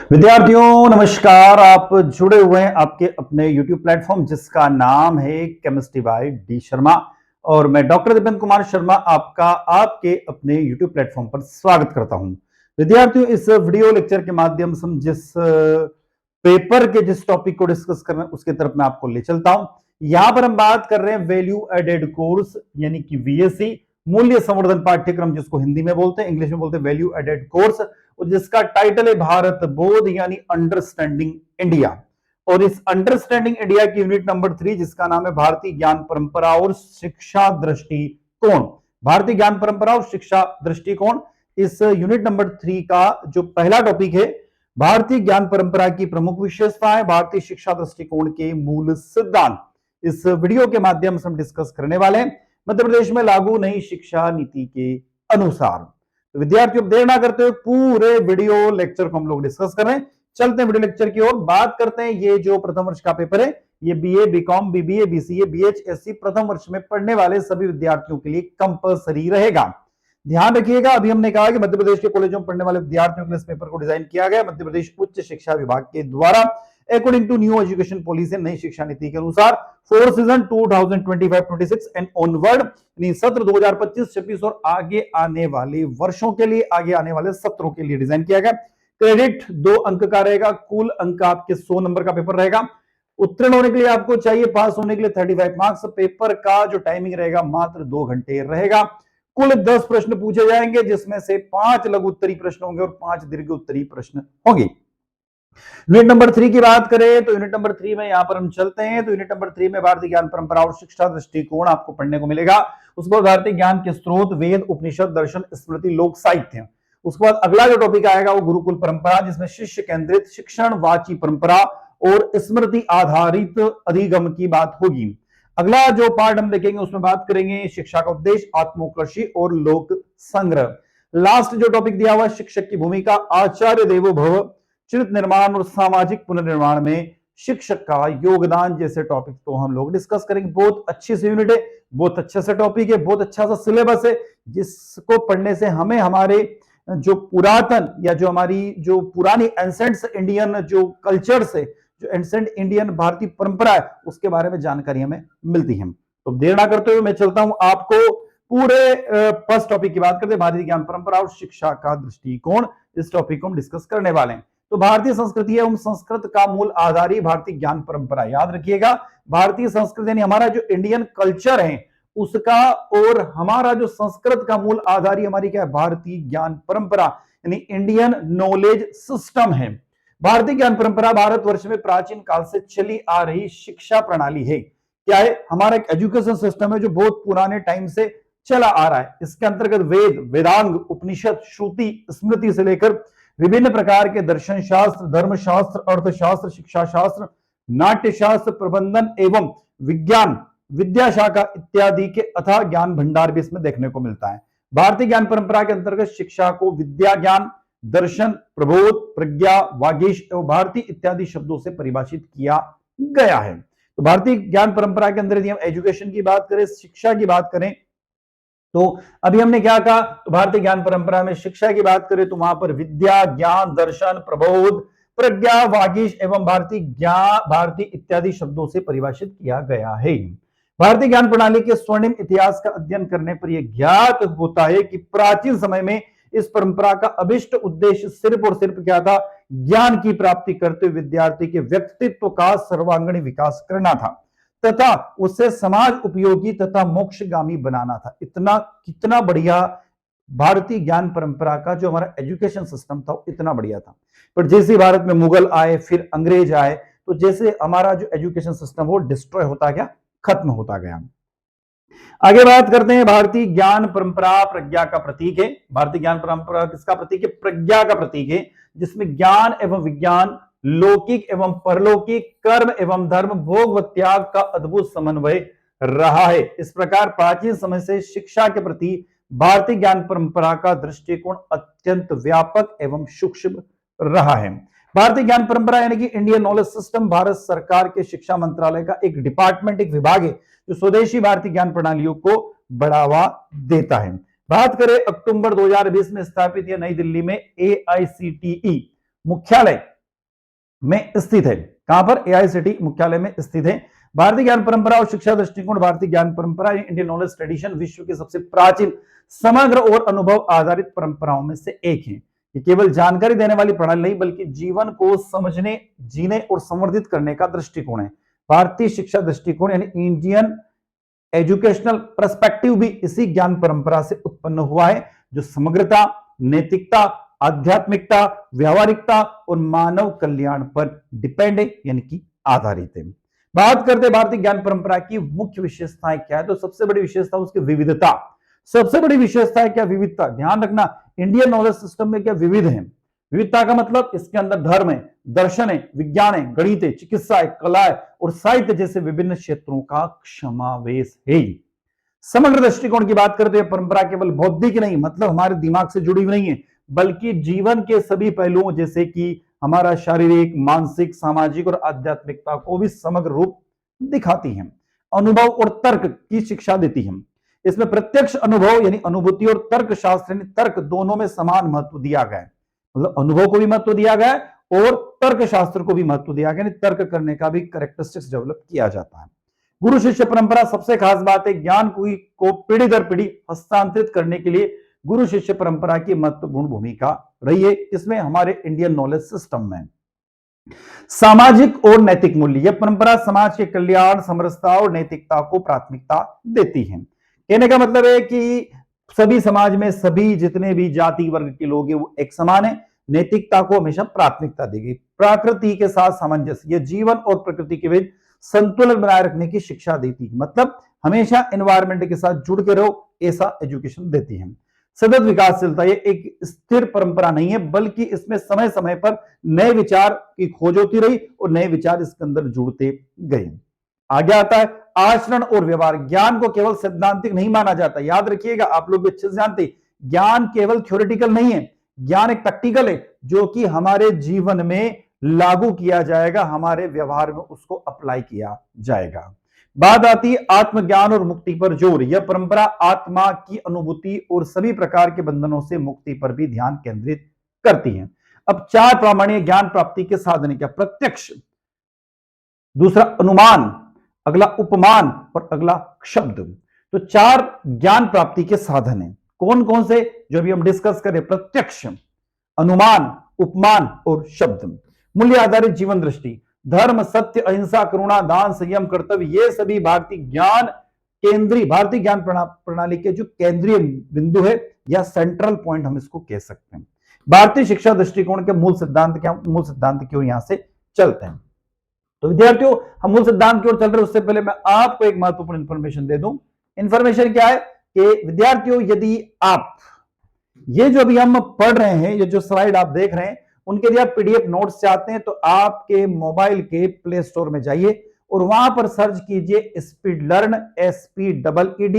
विद्यार्थियों नमस्कार। आप जुड़े हुए हैं आपके अपने YouTube प्लेटफॉर्म जिसका नाम है केमिस्ट्री बाय डी शर्मा और मैं डॉक्टर दीपेंद्र कुमार शर्मा आपका आपके अपने YouTube प्लेटफॉर्म पर स्वागत करता हूं। विद्यार्थियों, इस वीडियो लेक्चर के माध्यम से हम जिस पेपर के जिस टॉपिक को डिस्कस कर रहे हैं उसके तरफ मैं आपको ले चलता हूं। यहां पर हम बात कर रहे हैं वैल्यू एडेड कोर्स यानी कि VSC मूल्य संवर्धन पाठ्यक्रम, जिसको हिंदी में बोलते हैं, इंग्लिश में बोलते हैं वैल्यू एडेड कोर्स, और जिसका टाइटल है भारत बोध यानी अंडरस्टैंडिंग इंडिया। और इस अंडरस्टैंडिंग इंडिया की यूनिट नंबर 3 जिसका नाम है भारतीय ज्ञान परंपरा और शिक्षा दृष्टिकोण। भारतीय ज्ञान परंपरा और शिक्षा दृष्टिकोण, इस यूनिट नंबर 3 का जो पहला टॉपिक है भारतीय ज्ञान परंपरा की प्रमुख विशेषताएं, भारतीय शिक्षा दृष्टिकोण के मूल सिद्धांत, इस वीडियो के माध्यम से हम डिस्कस करने वाले हैं मध्य प्रदेश में लागू नई शिक्षा नीति के अनुसार। तो विद्यार्थियों, देर ना करते हुए पूरे वीडियो लेक्चर को हम लोग डिस्कस कर रहे हैं। चलते हैं वीडियो लेक्चर की ओर, बात करते हैं। ये जो प्रथम वर्ष का पेपर है ये BA, BCom, BBA, BCA, BHSC प्रथम वर्ष में पढ़ने वाले सभी विद्यार्थियों के लिए कंपलसरी रहेगा। ध्यान रखिएगा, अभी हमने कहा कि मध्य प्रदेश के कॉलेजों में पढ़ने वाले विद्यार्थियों के लिए इस पेपर को डिजाइन किया गया मध्य प्रदेश उच्च शिक्षा विभाग के द्वारा according to new education policy, नई शिक्षा नीति के अनुसार फॉर सीजन 2025-26 एंड ऑनवर्ड, यानी सत्र 2025-26 और आगे आने वाले वर्षों के लिए, आगे आने वाले सत्रों के लिए डिजाइन किया गया। क्रेडिट 2 अंक का रहेगा, कुल अंक आपके 100 नंबर का पेपर रहेगा। उत्तीर्ण होने के लिए आपको चाहिए, पास होने के लिए 35 मार्क्स। पेपर का जो टाइमिंग रहेगा मात्र 2 घंटे रहेगा। कुल 10 प्रश्न पूछे जाएंगे जिसमें से 5 लघु उत्तरी प्रश्न होंगे और 5 दीर्घ उत्तरी प्रश्न होंगे। यूनिट नंबर 3 की बात करें तो यूनिट नंबर 3 में यहां पर हम चलते हैं। तो यूनिट नंबर 3 में भारतीय ज्ञान परंपरा और शिक्षा दृष्टिकोण आपको पढ़ने को मिलेगा। उसके बाद भारतीय ज्ञान के स्रोत, वेद, उपनिषद, दर्शन, स्मृति, लोक साहित्य। उसके बाद अगला जो टॉपिक आएगा वो गुरुकुल परंपरा, जिसमें शिष्य केंद्रित शिक्षण, वाची परंपरा और स्मृति आधारित अधिगम की बात होगी। अगला जो पार्ट हम देखेंगे उसमें बात करेंगे शिक्षा का उद्देश्य, आत्मोत्कर्षी और लोक संग्रह। लास्ट जो टॉपिक दिया हुआ है शिक्षक की भूमिका, आचार्य देवो भव, चरित्र निर्माण और सामाजिक पुनर्निर्माण में शिक्षक का योगदान जैसे टॉपिक को हम लोग डिस्कस करेंगे। बहुत अच्छी सी यूनिट है, बहुत अच्छा सा टॉपिक है, बहुत अच्छा सा सिलेबस है, जिसको पढ़ने से हमें हमारे जो पुरातन या जो हमारी जो पुरानी एंसेंट इंडियन जो कल्चर से, जो एंसेंट इंडियन भारतीय परंपरा है उसके बारे में जानकारी हमें मिलती है। तो देर ना करते हुए मैं चलता हूं आपको पूरे फर्स्ट टॉपिक की बात करते हैं, भारतीय ज्ञान परंपरा और शिक्षा का दृष्टिकोण। इस टॉपिक को हम डिस्कस करने वाले हैं। तो भारतीय संस्कृति एवं संस्कृत का मूल आधार ही भारतीय ज्ञान परंपरा। याद रखिएगा, भारतीय संस्कृति यानी हमारा जो इंडियन कल्चर है उसका, और हमारा जो संस्कृत का मूल आधार ही हमारी क्या है, भारतीय ज्ञान परंपरा यानी इंडियन नॉलेज सिस्टम है। भारतीय ज्ञान परंपरा भारतवर्ष में प्राचीन काल से चली आ रही शिक्षा प्रणाली है। क्या है, हमारा एक एजुकेशन सिस्टम है जो बहुत पुराने टाइम से चला आ रहा है। इसके अंतर्गत वेद, वेदांग, उपनिषद, श्रुति, स्मृति से लेकर विभिन्न प्रकार के दर्शन शास्त्र, धर्मशास्त्र, अर्थशास्त्र, शिक्षा शास्त्र, नाट्य शास्त्र, प्रबंधन एवं विज्ञान, विद्या शाखा इत्यादि के अथाह ज्ञान भंडार भी इसमें देखने को मिलता है। भारतीय ज्ञान परंपरा के अंतर्गत शिक्षा को विद्या, ज्ञान, दर्शन, प्रबोध, प्रज्ञा, वागीश एवं भारतीय इत्यादि शब्दों से परिभाषित किया गया है। तो भारतीय ज्ञान परंपरा के अंदर यदि हम एजुकेशन की बात करें, शिक्षा की बात करें, तो अभी हमने क्या कहा, तो भारतीय ज्ञान परंपरा में शिक्षा की बात करें तो वहां पर विद्या, ज्ञान, दर्शन, प्रबोध, प्रज्ञा, वागीश एवं भारतीय इत्यादि शब्दों से परिभाषित किया गया है। भारतीय ज्ञान प्रणाली के स्वर्णिम इतिहास का अध्ययन करने पर यह ज्ञात होता है कि प्राचीन समय में इस परंपरा का अभिष्ट उद्देश्य सिर्फ और सिर्फ क्या था, ज्ञान की प्राप्ति करते हुए विद्यार्थी के व्यक्तित्व का सर्वांगीण विकास करना था तथा उसे समाज उपयोगी तथा मोक्षगामी बनाना था। इतना कितना बढ़िया भारतीय ज्ञान परंपरा का जो हमारा एजुकेशन सिस्टम था इतना बढ़िया था। पर जैसे भारत में मुगल आए, फिर अंग्रेज आए, तो जैसे हमारा जो एजुकेशन सिस्टम वो डिस्ट्रॉय होता गया, खत्म होता गया। आगे बात करते हैं, भारतीय ज्ञान परंपरा प्रज्ञा का प्रतीक है। भारतीय ज्ञान परंपरा किसका प्रतीक है, प्रज्ञा का प्रतीक है, जिसमें ज्ञान एवं विज्ञान, लौकिक एवं परलौकिक, कर्म एवं धर्म, भोग व त्याग का अद्भुत समन्वय रहा है। इस प्रकार प्राचीन समय से शिक्षा के प्रति भारतीय ज्ञान परंपरा का दृष्टिकोण अत्यंत व्यापक एवं सूक्ष्म रहा है। भारतीय ज्ञान परंपरा यानी कि इंडियन नॉलेज सिस्टम भारत सरकार के शिक्षा मंत्रालय का एक डिपार्टमेंट, एक विभाग है जो स्वदेशी भारतीय ज्ञान प्रणालियों को बढ़ावा देता है। बात करें अक्टूबर 2020 में स्थापित या नई दिल्ली में AICTE मुख्यालय में स्थित है। कहां पर? एआईसीटी मुख्यालय में स्थित है। भारतीय ज्ञान परंपरा और शिक्षा दृष्टिकोण। भारतीय ज्ञान परंपरा इंडियन नॉलेज ट्रेडिशन विश्व की सबसे प्राचीन, समग्र और अनुभव आधारित परंपराओं में से एक है। ये केवल जानकारी देने वाली प्रणाली नहीं बल्कि जीवन को समझने, जीने और संवर्धित करने का दृष्टिकोण है। भारतीय शिक्षा दृष्टिकोण यानी इंडियन एजुकेशनल पर्सपेक्टिव भी इसी ज्ञान परंपरा से उत्पन्न हुआ है, जो समग्रता, नैतिकता, आध्यात्मिकता, व्यावहारिकता और मानव कल्याण पर डिपेंड है, यानी कि आधारित है। बात करते हैं भारतीय ज्ञान परंपरा की मुख्य विशेषताएं क्या है, तो सबसे बड़ी विशेषता उसकी विविधता। सबसे बड़ी विशेषता है क्या? विविधता। ध्यान रखना, इंडियन नॉलेज सिस्टम में क्या विविध है। विविधता का मतलब इसके अंदर धर्म है, दर्शन है, विज्ञान है, गणित है, चिकित्सा है, कला है और साहित्य जैसे विभिन्न क्षेत्रों का समावेश है। समग्र दृष्टिकोण की बात करते हैं, परंपरा केवल बौद्धिक नहीं, मतलब हमारे दिमाग से जुड़ी हुई नहीं है, बल्कि जीवन के सभी पहलुओं जैसे कि हमारा शारीरिक, मानसिक, सामाजिक और आध्यात्मिकता को भी समग्र रूप दिखाती है। अनुभव और तर्क की शिक्षा देती है। इसमें प्रत्यक्ष अनुभव यानी अनुभूति और तर्क शास्त्र यानी तर्क दोनों में समान महत्व दिया गया है। मतलब अनुभव को भी महत्व दिया गया है और तर्क शास्त्र को भी महत्व दिया गया, तर्क करने का भी कैरेक्टरिस्टिक्स डेवलप किया जाता है। गुरु शिष्य परंपरा सबसे खास बात है, ज्ञान को पीढ़ी दर पीढ़ी हस्तांतरित करने के लिए गुरु शिष्य परंपरा की महत्वपूर्ण भूमिका रही है। इसमें हमारे इंडियन नॉलेज सिस्टम में सामाजिक और नैतिक मूल्य, यह परंपरा समाज के कल्याण, समरसता और नैतिकता को प्राथमिकता देती है। कहने का मतलब है कि सभी समाज में सभी जितने भी जाति वर्ग के लोग हैं वो एक समान है, नैतिकता को हमेशा प्राथमिकता दी गई। प्रकृति के साथ सामंजस्य, यह जीवन और प्रकृति के बीच संतुलन बनाए रखने की शिक्षा देती है, मतलब हमेशा एनवायरमेंट के साथ जुड़ के रहो, ऐसा एजुकेशन देती है। सतत विकासशीलता, ये एक स्थिर परंपरा नहीं है बल्कि इसमें समय समय पर नए विचार की खोज होती रही और नए विचार इसके अंदर जुड़ते गए। आगे आता है आचरण और व्यवहार। ज्ञान को केवल सैद्धांतिक नहीं माना जाता, याद रखिएगा, आप लोग भी अच्छे से जानते, ज्ञान केवल थ्योरेटिकल नहीं है, ज्ञान एक प्रैक्टिकल है जो कि हमारे जीवन में लागू किया जाएगा, हमारे व्यवहार में उसको अप्लाई किया जाएगा। बात आती है आत्मज्ञान और मुक्ति पर जोर। यह परंपरा आत्मा की अनुभूति और सभी प्रकार के बंधनों से मुक्ति पर भी ध्यान केंद्रित करती है। अब 4 प्रामाणिक ज्ञान प्राप्ति के साधन क्या? प्रत्यक्ष, दूसरा अनुमान, अगला उपमान और अगला शब्द। तो 4 ज्ञान प्राप्ति के साधन है। कौन कौन से? जो भी हम डिस्कस करें, प्रत्यक्ष, अनुमान, उपमान और शब्द। मूल्य आधारित जीवन दृष्टि, धर्म, सत्य, अहिंसा, करुणा, दान, संयम, कर्तव्य, ये सभी भारतीय ज्ञान प्रणाली के जो केंद्रीय बिंदु है या सेंट्रल पॉइंट हम इसको कह सकते हैं। भारतीय शिक्षा दृष्टिकोण के मूल सिद्धांत क्या? मूल सिद्धांत की ओर यहां से चलते हैं। तो विद्यार्थियों, हम मूल सिद्धांत की ओर चल रहे हैं, उससे पहले मैं आपको एक महत्वपूर्ण इंफॉर्मेशन दे दूं। इंफॉर्मेशन क्या है कि विद्यार्थियों, यदि आप ये जो अभी हम पढ़ रहे हैं, ये जो स्लाइड आप देख रहे हैं, उनके लिए आप पीडीएफ नोट्स चाहते हैं तो आपके मोबाइल के प्ले स्टोर में जाइए और वहां पर सर्च कीजिए speed learn, SPEEDLEARN।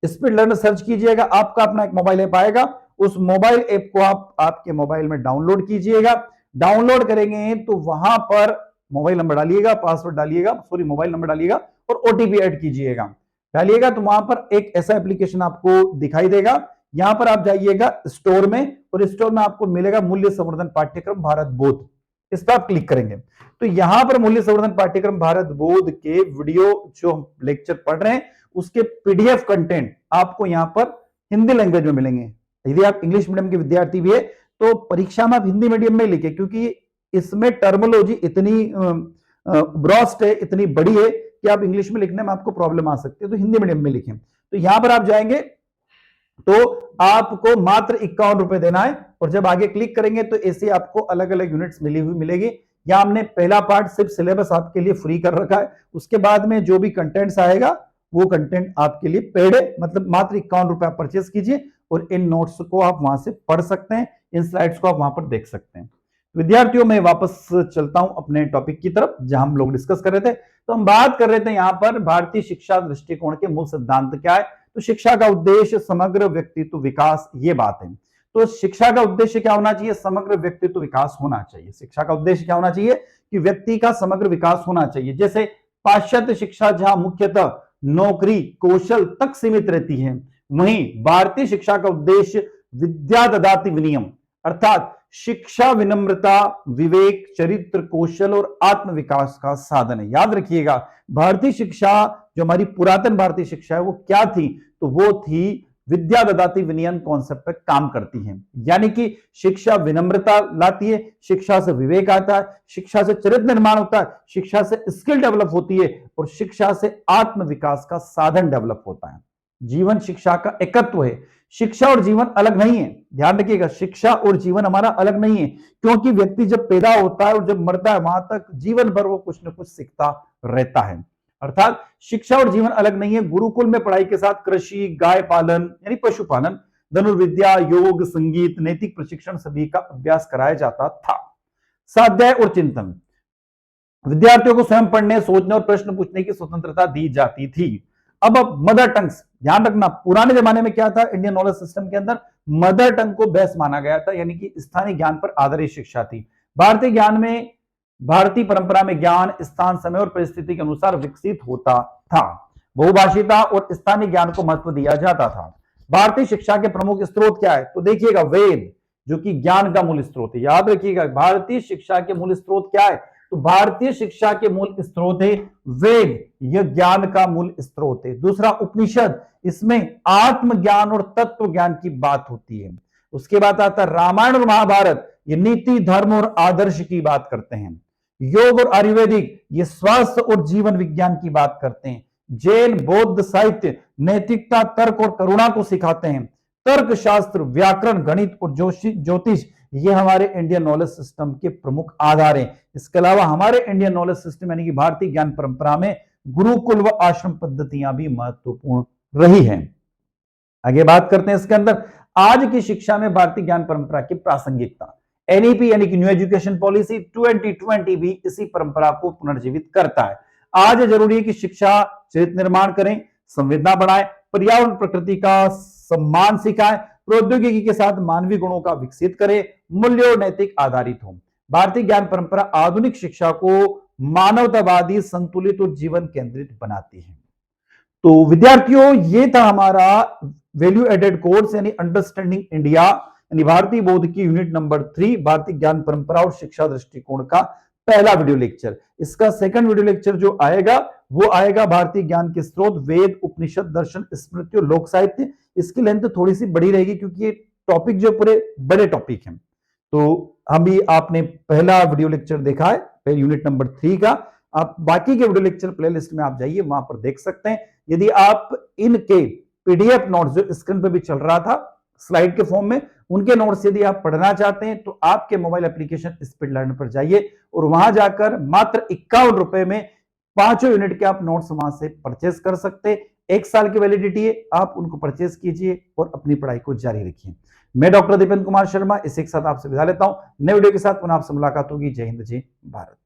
Speed learn search कीजिएगा, आपका अपना एक मोबाइल ऐप आएगा, उस मोबाइल ऐप को आप आपके मोबाइल में डाउनलोड कीजिएगा। डाउनलोड करेंगे तो वहां पर मोबाइल नंबर डालिएगा, पासवर्ड डालिएगा, मोबाइल नंबर डालिएगा और ओटीपी ऐड कीजिएगा। डालिएगा तो वहां पर एक ऐसा एप्लीकेशन आपको दिखाई देगा। यहां पर आप जाइएगा स्टोर में और स्टोर में आपको मिलेगा मूल्य संवर्धन पाठ्यक्रम भारत बोध। इस पर आप क्लिक करेंगे तो यहां पर मूल्य संवर्धन पाठ्यक्रम भारत बोध के वीडियो जो लेक्चर पढ़ रहे हैं उसके पीडीएफ कंटेंट आपको यहां पर हिंदी लैंग्वेज में मिलेंगे। यदि आप इंग्लिश मीडियम के विद्यार्थी भी है तो परीक्षा में आप हिंदी मीडियम में लिखे, क्योंकि इसमें टर्मोलॉजी इतनी ब्रॉस्ट है, इतनी बड़ी है कि आप इंग्लिश में लिखने में आपको प्रॉब्लम आ सकती है, तो हिंदी मीडियम में लिखें। तो यहां पर आप जाएंगे तो आपको मात्र 51 रुपए देना है और जब आगे क्लिक करेंगे तो ऐसे आपको अलग अलग यूनिट्स मिलेगी। यहां हमने पहला पार्ट सिर्फ सिलेबस आपके लिए फ्री कर रखा है, उसके बाद में जो भी कंटेंट्स आएगा वो कंटेंट आपके लिए पेड है, मतलब मात्र 51 रुपए आप परचेस कीजिए और इन नोट्स को आप वहां से पढ़ सकते हैं, इन स्लाइड्स को आप वहां पर देख सकते हैं। विद्यार्थियों, मैं वापस चलता हूं अपने टॉपिक की तरफ जहां हम लोग डिस्कस कर रहे थे। तो हम बात कर रहे थे यहां पर भारतीय शिक्षा दृष्टिकोण के मूल सिद्धांत क्या है। तो शिक्षा का उद्देश्य समग्र व्यक्तित्व विकास, ये बात है। तो शिक्षा का उद्देश्य क्या होना चाहिए? समग्र व्यक्तित्व विकास होना चाहिए। शिक्षा का उद्देश्य क्या होना चाहिए? कि व्यक्ति का समग्र विकास होना चाहिए। जैसे पाश्चात्य शिक्षा जहां मुख्यतः नौकरी, कौशल तक सीमित रहती है, वहीं भारतीय शिक्षा का उद्देश्य विद्या ददाति विनियम, अर्थात शिक्षा विनम्रता, विवेक, चरित्र, कौशल और आत्म विकास का साधन है। याद रखिएगा, भारतीय शिक्षा, जो हमारी पुरातन भारतीय शिक्षा है, वो क्या थी? तो वो थी विद्या ददाति विनयन कॉन्सेप्ट पर काम करती है। यानी कि शिक्षा विनम्रता लाती है, शिक्षा से विवेक आता है, शिक्षा से चरित्र निर्माण होता है, शिक्षा से स्किल डेवलप होती है और शिक्षा से आत्म विकास का साधन डेवलप होता है। जीवन शिक्षा का एकत्व है। शिक्षा और जीवन अलग नहीं है। ध्यान रखिएगा, शिक्षा और जीवन हमारा अलग नहीं है, क्योंकि व्यक्ति जब पैदा होता है और जब मरता है, वहां तक जीवन भर वो कुछ न कुछ सीखता रहता है। अर्थात शिक्षा और जीवन अलग नहीं है। गुरुकुल में पढ़ाई के साथ कृषि, गाय पालन यानी पशुपालन, धनुर्विद्या, योग, संगीत, नैतिक प्रशिक्षण सभी का अभ्यास कराया जाता था। स्वाध्याय और चिंतन, विद्यार्थियों को स्वयं पढ़ने, सोचने और प्रश्न पूछने की स्वतंत्रता दी जाती थी। अब मदर टंग्स, ध्यान रखना, पुराने जमाने में क्या था? इंडियन नॉलेज सिस्टम के अंदर मदर टंग को बेस्ट माना गया था, यानी कि स्थानीय ज्ञान पर आधारित शिक्षा थी। भारतीय ज्ञान में, भारतीय परंपरा में ज्ञान स्थान, समय और परिस्थिति के अनुसार विकसित होता था। बहुभाषिता और स्थानीय ज्ञान को महत्व दिया जाता था। भारतीय शिक्षा के प्रमुख स्रोत क्या है? तो देखिएगा, वेद, जो कि ज्ञान का मूल स्रोत है। याद रखिएगा, भारतीय शिक्षा के मूल स्रोत क्या है? तो भारतीय शिक्षा के मूल स्रोत है वेद, यह ज्ञान का मूल स्रोत है। दूसरा, उपनिषद, इसमें आत्मज्ञान और तत्व ज्ञान की बात होती है। उसके बाद आता है रामायण और महाभारत, ये नीति, धर्म और आदर्श की बात करते हैं। योग और आयुर्वेदिक, ये स्वास्थ्य और जीवन विज्ञान की बात करते हैं। जैन बौद्ध साहित्य नैतिकता, तर्क और करुणा को सिखाते हैं। तर्क शास्त्र, व्याकरण, गणित और ज्योतिष, ये हमारे इंडियन नॉलेज सिस्टम के प्रमुख आधार हैं। इसके अलावा हमारे इंडियन नॉलेज सिस्टम यानी कि भारतीय ज्ञान परंपरा में गुरुकुल व आश्रम पद्धतियां भी महत्वपूर्ण रही हैं। आगे बात करते हैं इसके अंदर आज की शिक्षा में भारतीय ज्ञान परंपरा की प्रासंगिकता। एनईपी यानी कि न्यू एजुकेशन पॉलिसी 2020 भी इसी परंपरा को पुनर्जीवित करता है। आज जरूरी है कि शिक्षा चरित्र निर्माण करें, संवेदना बढ़ाएं, पर्यावरण प्रकृति का सम्मान सिखाएं, प्रौद्योगिकी के साथ मानवीय गुणों का विकसित करें, मूल्य और नैतिक आधारित हो। भारतीय ज्ञान परंपरा आधुनिक शिक्षा को मानवतावादी, संतुलित और जीवन केंद्रित बनाती है। तो विद्यार्थियों, ये था हमारा वैल्यू एडेड कोर्स यानी अंडरस्टैंडिंग इंडिया यानी भारतीय बोध की यूनिट नंबर 3, भारतीय ज्ञान परंपरा और शिक्षा दृष्टिकोण का पहला वीडियो लेक्चर। इसका सेकंड वीडियो लेक्चर जो आएगा वो आएगा भारतीय ज्ञान के स्रोत, वेद, उपनिषद, दर्शन, स्मृति और लोक साहित्य। इसकी लेंथ थोड़ी सी बड़ी रहेगी क्योंकि ये टॉपिक जो पूरे बड़े टॉपिक हैं। तो अभी आपने पहला वीडियो लेक्चर देखा है यूनिट नंबर 3 का। आप बाकी के वीडियो लेक्चर प्लेलिस्ट में आप जाइए, वहां पर देख सकते हैं। यदि आप इनके पीडीएफ नोट्स जो स्क्रीन पर भी चल रहा था स्लाइड के फॉर्म में, उनके नोट्स यदि आप पढ़ना चाहते हैं तो आपके मोबाइल एप्लीकेशन स्पीड लर्नर पर जाइए और वहां जाकर मात्र 51 रुपए में 5 यूनिट के आप नोट्स वहां से परचेस कर सकते हैं। 1 साल की वैलिडिटी है, आप उनको परचेस कीजिए और अपनी पढ़ाई को जारी रखिए। मैं डॉक्टर दीपेंद्र कुमार शर्मा इसी के साथ आपसे विदा लेता हूं। नए वीडियो के साथ पुनः आपसे मुलाकात होगी। जय हिंद, जय भारत।